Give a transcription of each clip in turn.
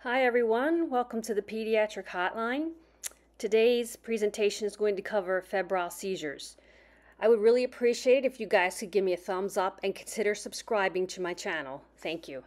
Hi everyone, welcome to the Pediatric Hotline. Today's presentation is going to cover febrile seizures. I would really appreciate it if you guys could give me a thumbs up and consider subscribing to my channel. Thank you.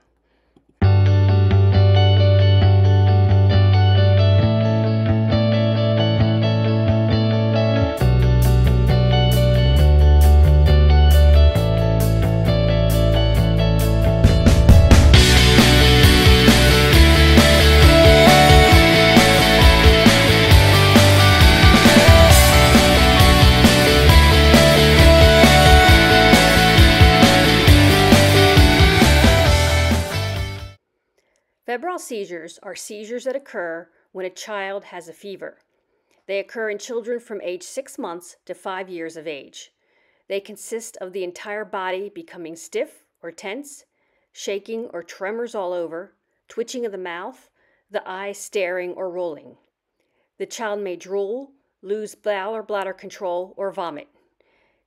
Febrile seizures are seizures that occur when a child has a fever. They occur in children from age 6 months to 5 years of age. They consist of the entire body becoming stiff or tense, shaking or tremors all over, twitching of the mouth, the eyes staring or rolling. The child may drool, lose bowel or bladder control, or vomit.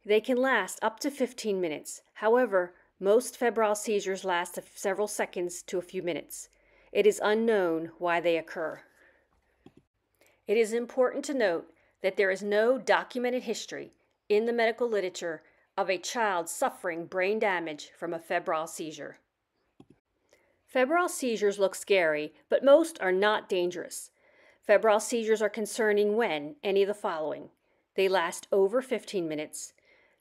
They can last up to 15 minutes. However, most febrile seizures last several seconds to a few minutes. It is unknown why they occur. It is important to note that there is no documented history in the medical literature of a child suffering brain damage from a febrile seizure. Febrile seizures look scary, but most are not dangerous. Febrile seizures are concerning when any of the following. They last over 15 minutes.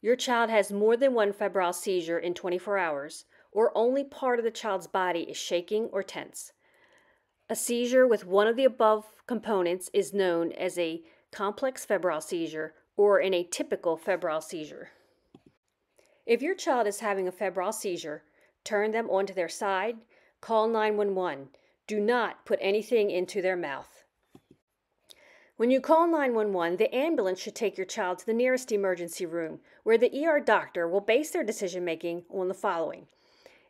Your child has more than one febrile seizure in 24 hours, or only part of the child's body is shaking or tense. A seizure with one of the above components is known as a complex febrile seizure or an atypical febrile seizure. If your child is having a febrile seizure, turn them onto their side, call 911. Do not put anything into their mouth. When you call 911, the ambulance should take your child to the nearest emergency room, where the ER doctor will base their decision-making on the following.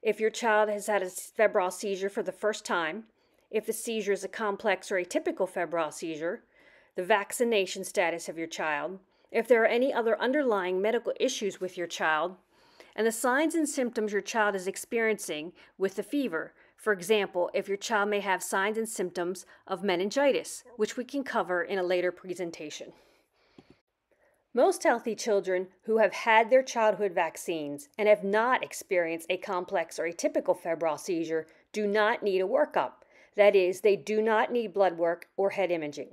If your child has had a febrile seizure for the first time, if the seizure is a complex or atypical febrile seizure, the vaccination status of your child, if there are any other underlying medical issues with your child, and the signs and symptoms your child is experiencing with the fever. For example, if your child may have signs and symptoms of meningitis, which we can cover in a later presentation. Most healthy children who have had their childhood vaccines and have not experienced a complex or atypical febrile seizure do not need a workup. That is, they do not need blood work or head imaging.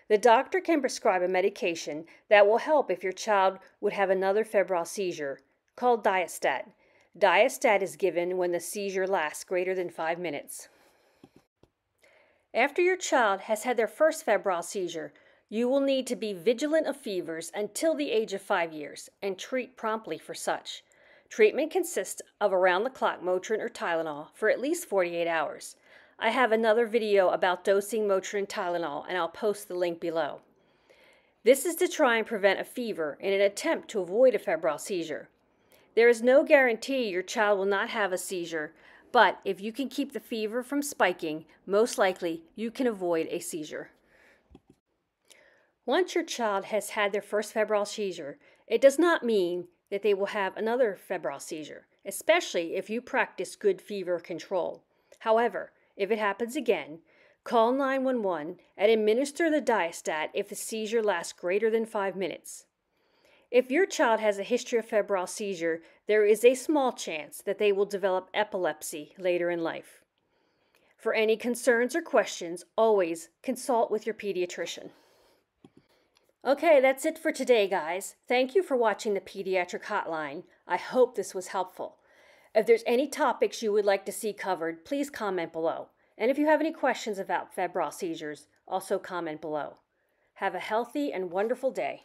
The doctor can prescribe a medication that will help if your child would have another febrile seizure, called Diastat. Diastat is given when the seizure lasts greater than 5 minutes. After your child has had their first febrile seizure, you will need to be vigilant of fevers until the age of 5 years and treat promptly for such. Treatment consists of around-the-clock Motrin or Tylenol for at least 48 hours. I have another video about dosing Motrin Tylenol, and I'll post the link below. This is to try and prevent a fever in an attempt to avoid a febrile seizure. There is no guarantee your child will not have a seizure, but if you can keep the fever from spiking, most likely you can avoid a seizure. Once your child has had their first febrile seizure, it does not mean that they will have another febrile seizure, especially if you practice good fever control. However, if it happens again, call 911 and administer the Diastat if the seizure lasts greater than 5 minutes. If your child has a history of febrile seizure, there is a small chance that they will develop epilepsy later in life. For any concerns or questions, always consult with your pediatrician. Okay, that's it for today, guys. Thank you for watching the Pediatric Hotline. I hope this was helpful. If there's any topics you would like to see covered, please comment below. And if you have any questions about febrile seizures, also comment below. Have a healthy and wonderful day.